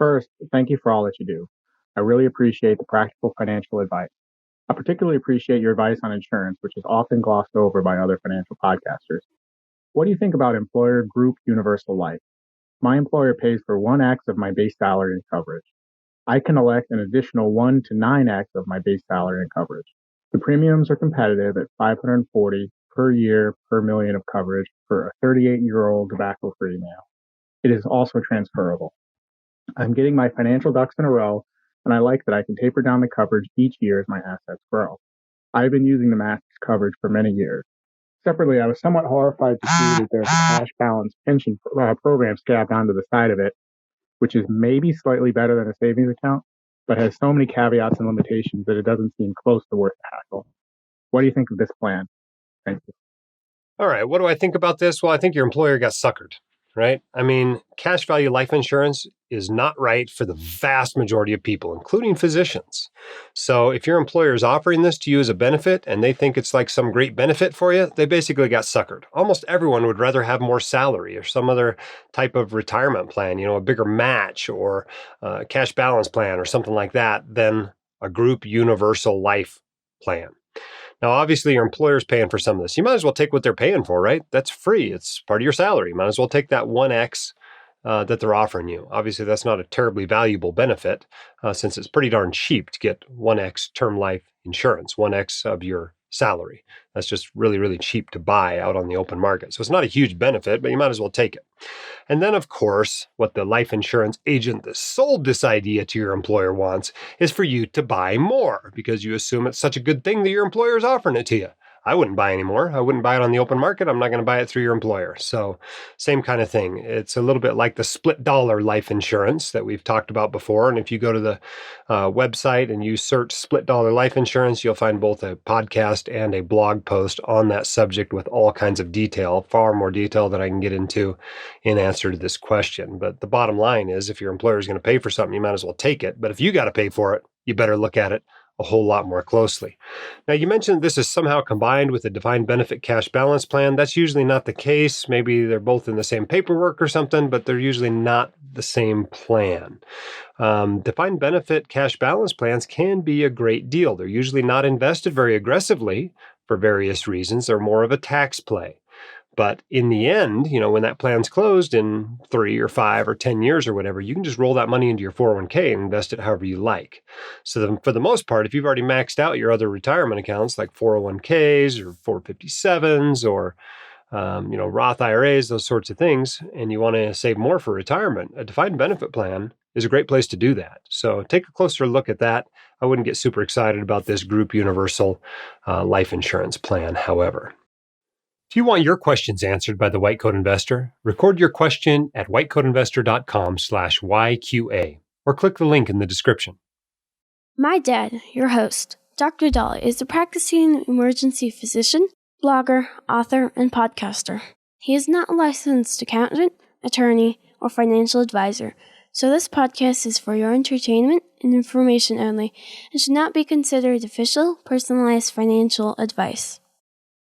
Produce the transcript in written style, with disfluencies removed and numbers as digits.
First, thank you for all that you do. I really appreciate the practical financial advice. I particularly appreciate your advice on insurance, which is often glossed over by other financial podcasters. What do you think about employer group universal life? My employer pays for 1x of my base salary and coverage. I can elect an additional 1 to 9x of my base salary and coverage. The premiums are competitive at $540 per year per million of coverage for a 38-year-old tobacco-free male. It is also transferable. I'm getting my financial ducks in a row, and I like that I can taper down the coverage each year as my assets grow. I've been using the max coverage for many years. Separately, I was somewhat horrified to see that there's a cash balance pension program scabbed onto the side of it, which is maybe slightly better than a savings account, but has so many caveats and limitations that it doesn't seem close to worth the hassle. What do you think of this plan? Thank you. All right, what do I think about this? Well, I think your employer got suckered, right? I mean, cash value life insurance is not right for the vast majority of people, including physicians. So if your employer is offering this to you as a benefit and they think it's like some great benefit for you, they basically got suckered. Almost everyone would rather have more salary or some other type of retirement plan, a bigger match or a cash balance plan or something like that than a group universal life plan. Now, obviously, your employer's paying for some of this. You might as well take what they're paying for, right? That's free. It's part of your salary. You might as well take that 1x that they're offering you. Obviously, that's not a terribly valuable benefit since it's pretty darn cheap to get 1x term life insurance, 1x of your salary. That's just really, really cheap to buy out on the open market. So it's not a huge benefit, but you might as well take it. And then, of course, what the life insurance agent that sold this idea to your employer wants is for you to buy more because you assume it's such a good thing that your employer is offering it to you. I wouldn't buy anymore. I wouldn't buy it on the open market. I'm not going to buy it through your employer. So same kind of thing. It's a little bit like the split dollar life insurance that we've talked about before. And if you go to the website and you search split dollar life insurance, you'll find both a podcast and a blog post on that subject with all kinds of detail, far more detail than I can get into in answer to this question. But the bottom line is if your employer is going to pay for something, you might as well take it. But if you got to pay for it, you better look at it a whole lot more closely. Now, you mentioned this is somehow combined with a defined benefit cash balance plan. That's usually not the case. Maybe they're both in the same paperwork or something, but they're usually not the same plan. Defined benefit cash balance plans can be a great deal. They're usually not invested very aggressively for various reasons. They're more of a tax play. But in the end, when that plan's closed in 3 or 5 or 10 years or whatever, you can just roll that money into your 401k and invest it however you like. So for the most part, if you've already maxed out your other retirement accounts like 401ks or 457s or Roth IRAs, those sorts of things, and you want to save more for retirement, a defined benefit plan is a great place to do that. So take a closer look at that. I wouldn't get super excited about this group universal life insurance plan, however. If you want your questions answered by the White Coat Investor, record your question at whitecoatinvestor.com/YQA or click the link in the description. My dad, your host, Dr. Dahl, is a practicing emergency physician, blogger, author, and podcaster. He is not a licensed accountant, attorney, or financial advisor, so this podcast is for your entertainment and information only and should not be considered official, personalized financial advice.